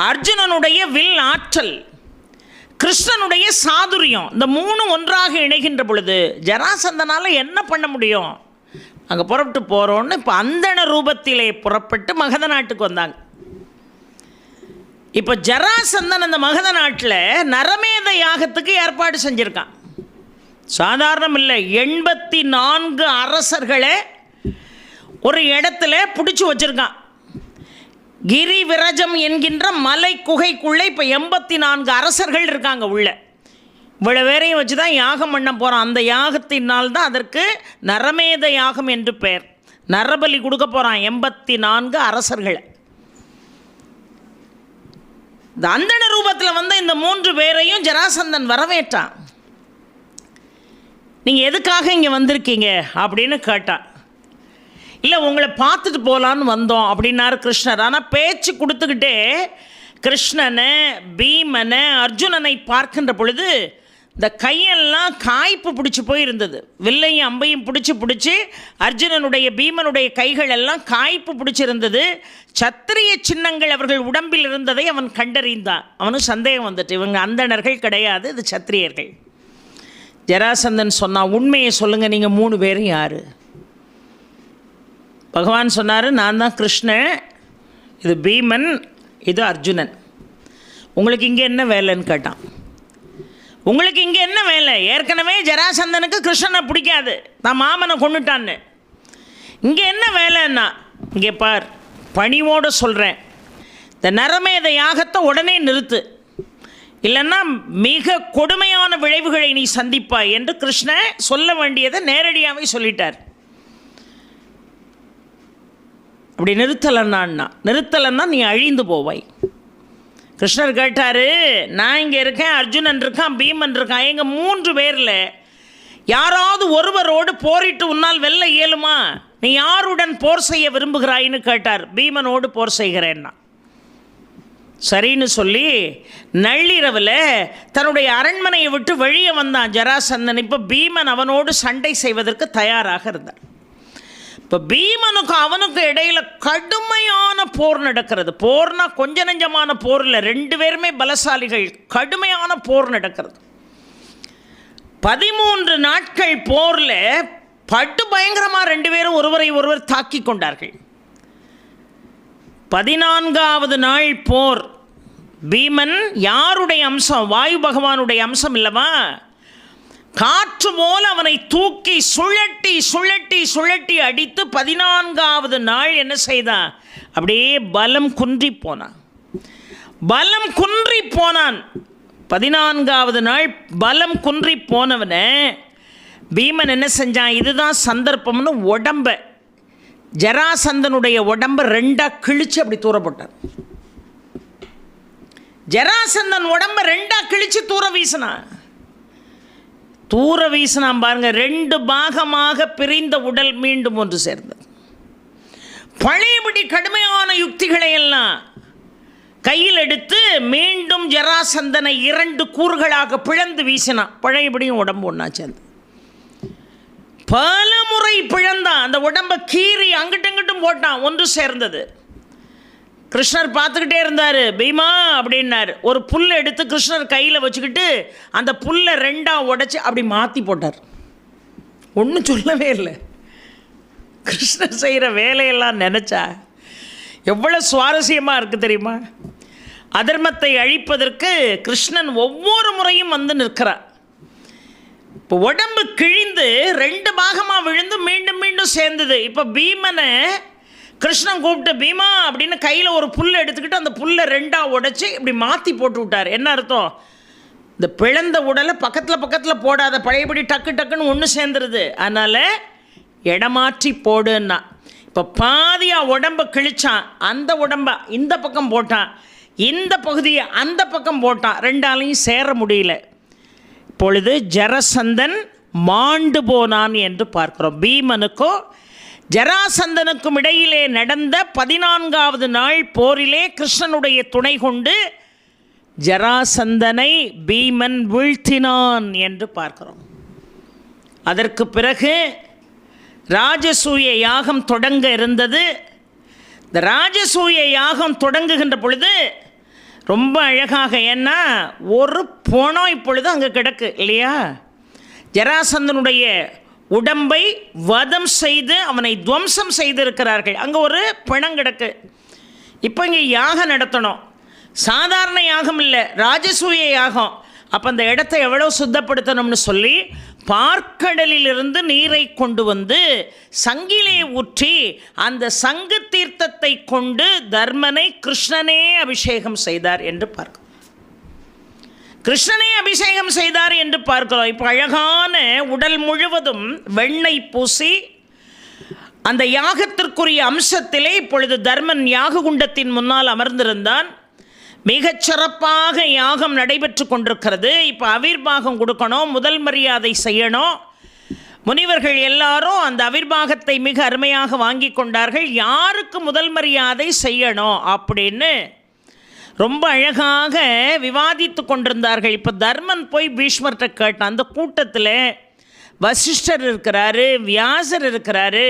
அர்ஜுனனுடைய வில் ஆற்றல், கிருஷ்ணனுடைய சாதுரியம், இந்த மூணும் ஒன்றாக இணைகின்ற பொழுது ஜராசந்தனால் என்ன பண்ண முடியும்? அங்கே புறப்பட்டு போகிறோன்னு இப்போ அந்தண ரூபத்திலே புறப்பட்டு மகத நாட்டுக்கு வந்தாங்க. இப்போ ஜராசந்தன் அந்த மகத நாட்டில் நரமேத யாகத்துக்கு ஏற்பாடு செஞ்சுருக்கான். சாதாரணம் இல்லை, 84 அரசர்களை ஒரு இடத்துல பிடிச்சி வச்சுருக்கான். கிரி விரஜம் என்கின்ற மலை குகைக்குள்ளே இப்போ 84 அரசர்கள் இருக்காங்க உள்ள. இவ்வளோ பேரையும் வச்சு தான் யாகம் பண்ண போகிறான். அந்த யாகத்தினால் தான் அதற்கு நரமேத யாகம் என்று பெயர். நரபலி கொடுக்க போகிறான் 84 அரசர்களை. இந்த அந்தண ரூபத்தில் வந்து இந்த 3 பேரையும் ஜராசந்தன் வரவேற்றான். நீங்கள் எதுக்காக இங்கே வந்திருக்கீங்க அப்படின்னு கேட்டான். இல்லை, உங்களை பார்த்துட்டு போகலான்னு வந்தோம் அப்படின்னாரு கிருஷ்ணர். ஆனால் பேச்சு கொடுத்துக்கிட்டே கிருஷ்ணனை, பீமனை, அர்ஜுனனை பார்க்கின்ற பொழுது இந்த கையெல்லாம் காய்ப்பு பிடிச்சி போயிருந்தது. வில்லையும் அம்பையும் பிடிச்சி அர்ஜுனனுடைய, பீமனுடைய கைகள் எல்லாம் காய்ப்பு பிடிச்சிருந்தது. சத்திரிய சின்னங்கள் அவர்கள் உடம்பில் இருந்ததை அவன் கண்டறிந்தான். அவனுக்கு சந்தேகம் வந்துட்டு, இவங்க அந்தணர்கள் கிடையாது, இது சத்திரியர்கள். ஜராசந்தன் சொன்னான், உண்மையை சொல்லுங்கள், நீங்கள் 3 பேரும் யார்? பகவான் சொன்னார், நான் தான் கிருஷ்ணன், இது பீமன், இது அர்ஜுனன். உங்களுக்கு இங்கே என்ன வேலைன்னு கேட்டான். உங்களுக்கு இங்கே என்ன வேலை? ஏற்கனவே ஜராசந்தனுக்கு கிருஷ்ணனை பிடிக்காது, நான் மாமனை கொண்டுட்டான்னு. இங்கே என்ன வேலைன்னா, இங்கே பார், பணிவோடு சொல்கிறேன், இந்த நரமேத யாகத்தை உடனே நிறுத்து, இல்லைன்னா மிக கொடுமையான விளைவுகளை நீ சந்திப்பாய் என்று கிருஷ்ணன் சொல்ல வேண்டியதை நேரடியாகவே சொல்லிட்டார். அப்படி நிறுத்தலைன்னா நீ அழிந்து போவாய். கிருஷ்ணர் கேட்டார், நான் இங்கே இருக்கேன், அர்ஜுனன் இருக்கான், பீமன் இருக்கான், எங்கள் 3 பேரில் யாராவது ஒருவரோடு போரிட்டு உன்னால் வெல்ல இயலுமா? நீ யாருடன் போர் செய்ய விரும்புகிறாயின்னு கேட்டார். பீமனோடு போர் செய்கிறேன்னா. சரின்னு சொல்லி நள்ளிரவில் தன்னுடைய அரண்மனையை விட்டு வெளியே வந்தான் ஜராசந்தன். இப்போ பீமன் அவனோடு சண்டை செய்வதற்கு தயாராக இருந்தார். இப்போ பீமனுக்கும் அவனுக்கும் இடையில் கடுமையான போர் நடக்கிறது. போர்னா கொஞ்ச நெஞ்சமான போர் இல்லை, 2 பேருமே பலசாலிகள். கடுமையான போர் நடக்கிறது. 13 நாட்கள் போரில் பட்டு பயங்கரமாக 2 பேரும் ஒருவரை ஒருவர் தாக்கி கொண்டார்கள். 14வது நாள் போர். பீமன் யாருடைய அம்சம்? வாயு பகவானுடைய அம்சம் இல்லவா? காற்று போல அவனை தூக்கி சுழட்டி அடித்து 14வது நாள் என்ன செய்தான்? அப்படியே பலம் குன்றி போனான். 14வது நாள் பலம் குன்றி போனவனை பீமன் என்ன செஞ்சான்? இதுதான் சந்தர்ப்பம்னு ஜராசந்தனுடைய உடம்பை 2ஆ கிழிச்சு அப்படி தூர போட்டான். ஜராசந்தன் உடம்பை 2ஆ கிழிச்சு தூர வீசினான் பாருங்க. 2 பாகமாக பிரிந்த உடல் மீண்டும் ஒன்று சேர்ந்தது. பழையபடி கடுமையான யுக்திகளை எல்லாம் கையில் எடுத்து மீண்டும் ஜராசந்தனை 2 கூறுகளாக பிளந்து வீசினான். பழையபடியும் உடம்பு ஒன்றா சேர்ந்து பல முறை பிளந்தான். அந்த உடம்பை கீறி அங்கிட்டும் போட்டான், ஒன்று சேர்ந்தது. கிருஷ்ணர் பார்த்துக்கிட்டே இருந்தார். பீமா அப்படின்னார். ஒரு புல்லை எடுத்து கிருஷ்ணர் கையில் வச்சுக்கிட்டு அந்த புல்லை 2ஆ உடைச்சி அப்படி மாற்றி போட்டார். ஒன்றும் சொல்லவே இல்லை. கிருஷ்ணர் செய்கிற வேலையெல்லாம் நினச்சா எவ்வளோ சுவாரஸ்யமாக இருக்குது தெரியுமா? அதர்மத்தை அழிப்பதற்கு கிருஷ்ணன் ஒவ்வொரு முறையும் வந்து நிற்கிறார். இப்போ உடம்பு கிழிந்து 2 பாகமாக விழுந்து மீண்டும் சேர்ந்தது. இப்போ பீமனை கிருஷ்ணன் கூப்பிட்டு, பீமா அப்படின்னு கையில் ஒரு புல்லை எடுத்துக்கிட்டு அந்த புல்லை 2ஆ உடைச்சி இப்படி மாற்றி போட்டு விட்டார். என்ன அர்த்தம்? இந்த பிளந்த உடலை பக்கத்தில் போடாத, பழையபடி டக்குன்னு ஒன்று சேர்ந்துருது. அதனால் இடமாற்றி போடுன்னா. இப்போ பாதியாக உடம்பை கிழிச்சான். அந்த உடம்பை இந்த பக்கம் போட்டான், இந்த பகுதியை அந்த பக்கம் போட்டான். 2ஆலையும் சேர முடியல. இப்பொழுது ஜராசந்தன் மாண்டு போனான் என்று பார்க்கிறோம். பீமனுக்கும் ஜராசந்தனுக்கும் இடையிலே நடந்த 14வது நாள் போரிலே கிருஷ்ணனுடைய துணை கொண்டு ஜராசந்தனை பீமன் வீழ்த்தினான் என்று பார்க்கிறோம். அதற்கு பிறகு ராஜசூய யாகம் தொடங்க இருந்தது. இந்த ராஜசூய யாகம் தொடங்குகின்ற பொழுது ரொம்ப அழகாக, ஏன்னா ஒரு பணம் இப்பொழுது அங்கே கிடக்கு இல்லையா? ஜராசந்தனுடைய உடம்பை வதம் செய்து அவனை துவம்சம் செய்திருக்கிறார்கள். அங்கே ஒரு பிணம் கிடக்கு. இப்போ இங்கே யாகம் நடத்தணும். சாதாரண யாகம் இல்லை, ராஜசூய யாகம். அப்போ அந்த இடத்தை எவ்வளோ சுத்தப்படுத்தணும்னு சொல்லி பார்க்கடலிலிருந்து நீரை கொண்டு வந்து சங்கிலே ஊற்றி அந்த சங்கு தீர்த்தத்தை கொண்டு தர்மனை கிருஷ்ணனே அபிஷேகம் செய்தார் என்று பார்க்கிறோம். கிருஷ்ணனே அபிஷேகம் செய்தார் என்று பார்க்கிறோம். இப்போ அழகான உடல் முழுவதும் வெண்ணெய் பூசி அந்த யாகத்திற்குரிய அம்சத்திலே இப்பொழுது தர்மன் யாக குண்டத்தின் முன்னால் அமர்ந்திருந்தான். மிகச்சிறப்பாக யாகம் நடைபெற்று கொண்டிருக்கிறது. இப்போ அவிர்வாகம் கொடுக்கணும், முதல் மரியாதை செய்யணும். முனிவர்கள் எல்லாரும் அந்த அவிர்வாகத்தை மிக அருமையாக வாங்கி கொண்டார்கள். யாருக்கு முதல் மரியாதை செய்யணும் அப்படின்னு ரொம்ப அழகாக விவாதித்து கொண்டிருந்தார்கள். இப்போ தர்மன் போய் பீஷ்மர்கிட்ட கேட்டான். அந்த கூட்டத்தில் வசிஷ்டர் இருக்கிறாரு, வியாசர் இருக்கிறாரு,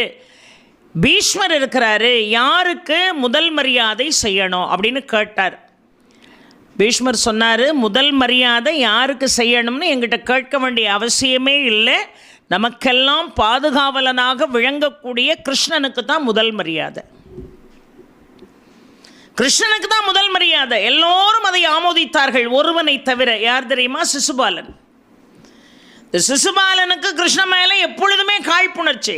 பீஷ்மர் இருக்கிறாரு, யாருக்கு முதல் மரியாதை செய்யணும் அப்படின்னு கேட்டார். பீஷ்மர் சொன்னார், முதல் மரியாதை யாருக்கு செய்யணும்னு எங்கிட்ட கேட்க வேண்டிய அவசியமே இல்லை. நமக்கெல்லாம் பாதுகாவலனாக விளங்கக்கூடிய கிருஷ்ணனுக்கு தான் முதல் மரியாதை. கிருஷ்ணனுக்கு தான் முதல் மரியாதை. எல்லோரும் அதை ஆமோதித்தார்கள், ஒருவனை தவிர. யார் தெரியுமா? சிசுபாலன். இந்த சிசுபாலனுக்கு கிருஷ்ண மேலே எப்பொழுதுமே காழ்ப்புணர்ச்சி.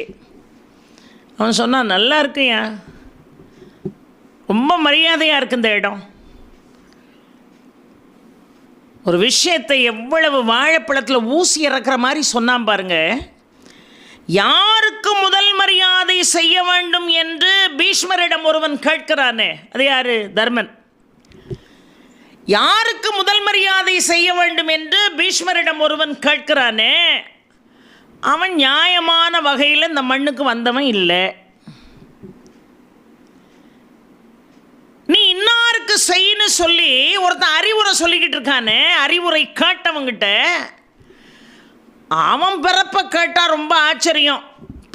அவன் சொன்னான், நல்லா இருக்குயா, ரொம்ப மரியாதையாக இருக்கு இந்த இடம். ஒரு விஷயத்தை எவ்வளவு வாழைப்பழத்தில் ஊசி இறக்குற மாதிரி சொன்னான் பாருங்க. யாருக்கு முதல் மரியாதை செய்ய வேண்டும் என்று பீஷ்மரிடம் ஒருவன் கேட்கிறானே, அது யாரு? தர்மன். யாருக்கு முதல் மரியாதை செய்ய வேண்டும் என்று பீஷ்மரிடம் ஒருவன் கேட்கிறானே, அவன் நியாயமான வகையில் இந்த மண்ணுக்கு வந்தவன் இல்லை. நீ இன்னாருக்கு செய்யன்னு சொல்லி ஒருத்தன் அறிவுரை சொல்லிக்கிட்டு இருக்கானே, அறிவுரை கேட்டவங்கிட்ட அவன் பிறப்பை கேட்டால் ரொம்ப ஆச்சரியம்.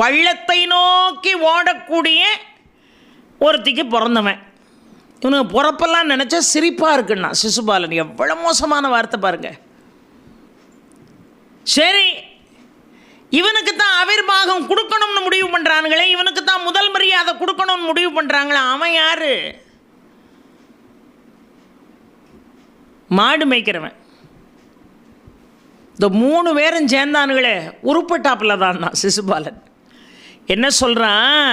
பள்ளத்தை நோக்கி ஓடக்கூடிய ஒருத்திக்கு பிறந்தவன். இவனுக்கு பிறப்பெல்லாம் நினச்சா சிரிப்பாக இருக்குன்னா. சிசுபாலன் எவ்வளோ மோசமான வார்த்தை பாருங்க. சரி, இவனுக்கு தான் அவிர்வாகம் கொடுக்கணும்னு முடிவு பண்ணுறானுங்களே, இவனுக்கு தான் முதல் மரியாதை கொடுக்கணும்னு முடிவு பண்ணுறாங்களே, அவன் யாரு? மாடு மேய்க்கிறவன். இந்த 3 பேரும் சேர்ந்தானுங்களே, உருப்பட்டாப்பில் தான் சிசுபாலன். என்ன சொல்கிறான்?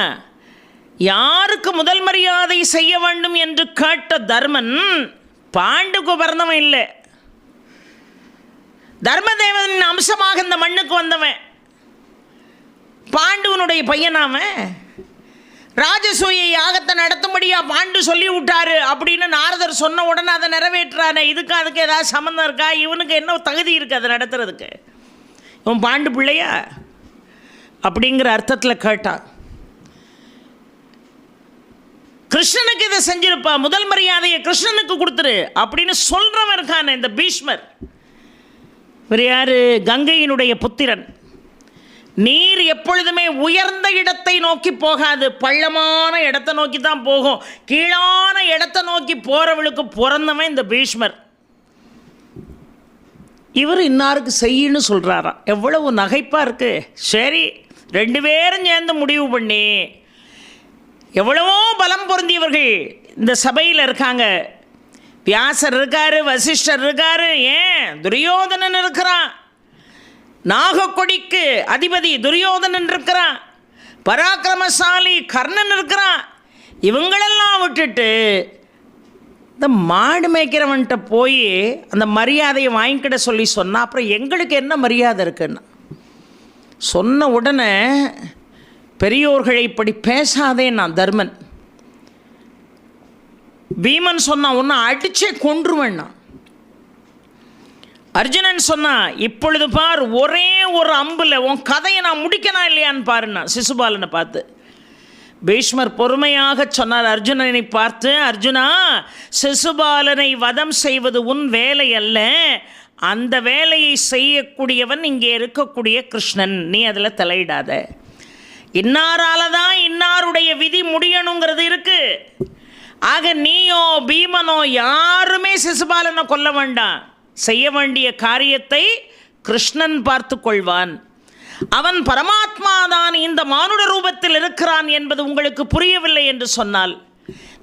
யாருக்கு முதல் மரியாதை செய்ய வேண்டும் என்று கேட்ட தர்மன் பாண்டுக்கு பிறந்தவன் இல்லை, தர்மதேவனின் அம்சமாக இந்த மண்ணுக்கு வந்தவன். பாண்டுவனுடைய பையனாமன். ராஜசூய யாகத்தை நடத்தும்படியா பாண்டு சொல்லி விட்டாரு அப்படின்னு நாரதர் சொன்ன உடனே அதை நிறைவேற்றானே. இதுக்கு அதுக்கு ஏதாவது சம்மந்தம் இருக்கா? இவனுக்கு என்ன தகுதி இருக்குது அதை நடத்துறதுக்கு? இவன் பாண்டு பிள்ளையா அப்படிங்கிற அர்த்தத்தில் கேட்டான். கிருஷ்ணனுக்கு இதை செஞ்சிருப்பா, முதல் மரியாதையை கிருஷ்ணனுக்கு கொடுத்துரு அப்படின்னு சொல்கிறவன் இருக்கானே இந்த பீஷ்மர். இவர் யாரு? கங்கையினுடைய புத்திரன். நீர் எப்பொழுதுமே உயர்ந்த இடத்தை நோக்கி போகாது, பள்ளமான இடத்தை நோக்கி தான் போகும். கீழான இடத்தை நோக்கி போகிறவளுக்கு பிறந்தவன் இந்த பீஷ்மர். இவர் இன்னாருக்கு செய்யன்னு சொல்கிறாராம். எவ்வளவு நகைப்பாக இருக்கு. சரி, 2 பேரும் சேர்ந்து முடிவு பண்ணி, எவ்வளவோ பலம் பொருந்தியவர்கள் இந்த சபையில் இருக்காங்க. வியாசர் இருக்காரு, வசிஷ்டர் இருக்காரு, ஏன் துரியோதனன் இருக்கிறான், நாகக்கொடிக்கு அதிபதி துரியோதனன் இருக்கிறான், பராக்கிரமசாலி கர்ணன் இருக்கிறான். இவங்களெல்லாம் விட்டுட்டு இந்த மாடு மேய்க்கிறவன்கிட்ட போய் அந்த மரியாதையை வாங்கிக்கிட சொல்லி சொன்னால் அப்புறம் எங்களுக்கு என்ன மரியாதை இருக்குன்னா சொன்ன உடனே பெரியோர்களை இப்படி பேசாதே நான் தர்மன். பீமன் சொன்னான், ஒன்று அடிச்சே கொன்றுவேன்னா. அர்ஜுனன் சொன்னா, இப்பொழுது பார், ஒரே ஒரு அம்புல உன் கதையை நான் முடிக்கணும் இல்லையான்னு பாருன்னா சிசுபாலனை பார்த்து. பீஷ்மர் பொறுமையாக சொன்னார் அர்ஜுனனை பார்த்து, அர்ஜுனா, சிசுபாலனை வதம் செய்வது உன் வேலை அல்ல, அந்த வேலையை செய்யக்கூடியவன் இங்கே இருக்கக்கூடிய கிருஷ்ணன். நீ அதில் தலையிடாத. இன்னாரால தான் இன்னாருடைய விதி முடியணுங்கிறது இருக்கு. ஆக நீயோ பீமனோ யாருமே சிசுபாலனை கொல்ல வேண்டாம். செய்ய வேண்டிய காரியத்தை கிருஷ்ணன் பார்த்து கொள்வான். அவன் பரமாத்மாதான் இந்த மானுட ரூபத்தில் இருக்கிறான் என்பது உங்களுக்கு புரியவில்லை என்று சொன்னால்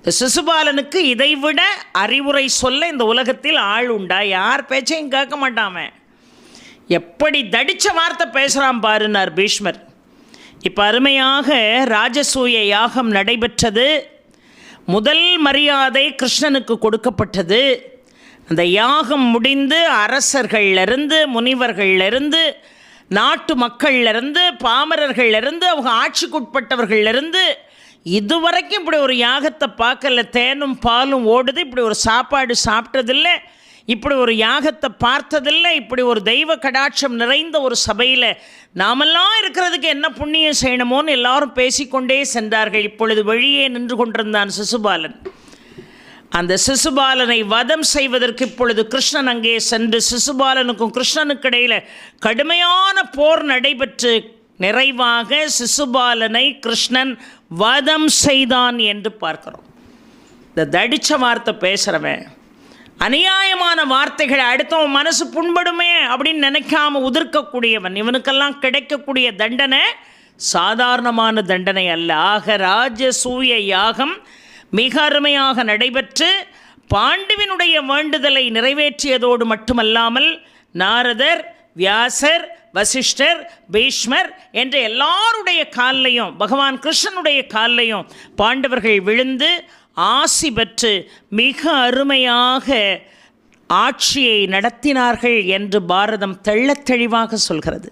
இந்த சிசுபாலனுக்கு இதைவிட அறிவுரை சொல்ல இந்த உலகத்தில் ஆள் உண்டா? யார் பேச்சையும் கேட்க மாட்டாம எப்படி தடித்த வார்த்தை பேசுகிறான் பாருன்னார் பீஷ்மர். இப்போ அருமையாக ராஜசூய யாகம் நடைபெற்றது. முதல் மரியாதை கிருஷ்ணனுக்கு கொடுக்கப்பட்டது. அந்த யாகம் முடிந்து அரசர்கள்லேருந்து, முனிவர்கள்லேருந்து, நாட்டு மக்கள்லேருந்து, பாமரர்கள்லேருந்து, அவங்க ஆட்சிக்குட்பட்டவர்கள்லேருந்து இதுவரைக்கும் இப்படி ஒரு யாகத்தை பார்க்கல. தேனும் பாலும் ஓடுது. இப்படி ஒரு சாப்பாடு சாப்பிட்டதில்லை, இப்படி ஒரு யாகத்தை பார்த்ததில்லை. இப்படி ஒரு தெய்வ கடாட்சம் நிறைந்த ஒரு சபையில் நாமெல்லாம் இருக்கிறதுக்கு என்ன புண்ணியம் செய்யணுமோன்னு எல்லாரும் பேசிக்கொண்டே சென்றார்கள். இப்பொழுது வெளியே நின்று கொண்டிருந்தான் சிசுபாலன். அந்த சிசுபாலனை வதம் செய்வதற்கு இப்பொழுது கிருஷ்ணன் அங்கே சென்று சிசுபாலனுக்கும் கிருஷ்ணனுக்கு இடையில் கடுமையான போர் நடைபெற்று நிறைவாக சிசுபாலனை கிருஷ்ணன் வதம் செய்தான் என்று பார்க்கிறோம். இந்த தடிச்ச வார்த்தை பேசுகிறவன், அநியாயமான வார்த்தைகளை அடுத்தவன் மனசு புண்படுமே அப்படின்னு நினைக்காம உதிர்க்கக்கூடியவன், இவனுக்கெல்லாம் கிடைக்கக்கூடிய தண்டனை சாதாரணமான தண்டனை அல்ல. ஆக ராஜசூய யாகம் மிக அருமையாக நடைபெற்று பாண்டுவினுடைய வேண்டுதலை நிறைவேற்றியதோடு மட்டுமல்லாமல் நாரதர், வியாசர், வசிஷ்டர், பீஷ்மர் என்ற எல்லாருடைய கால்லையும், பகவான் கிருஷ்ணனுடைய கால்லையும் பாண்டவர்கள் விழுந்து ஆசி பெற்று மிக அருமையாக ஆட்சியை நடத்தினார்கள் என்று பாரதம் தெள்ளத் தெளிவாக சொல்கிறது.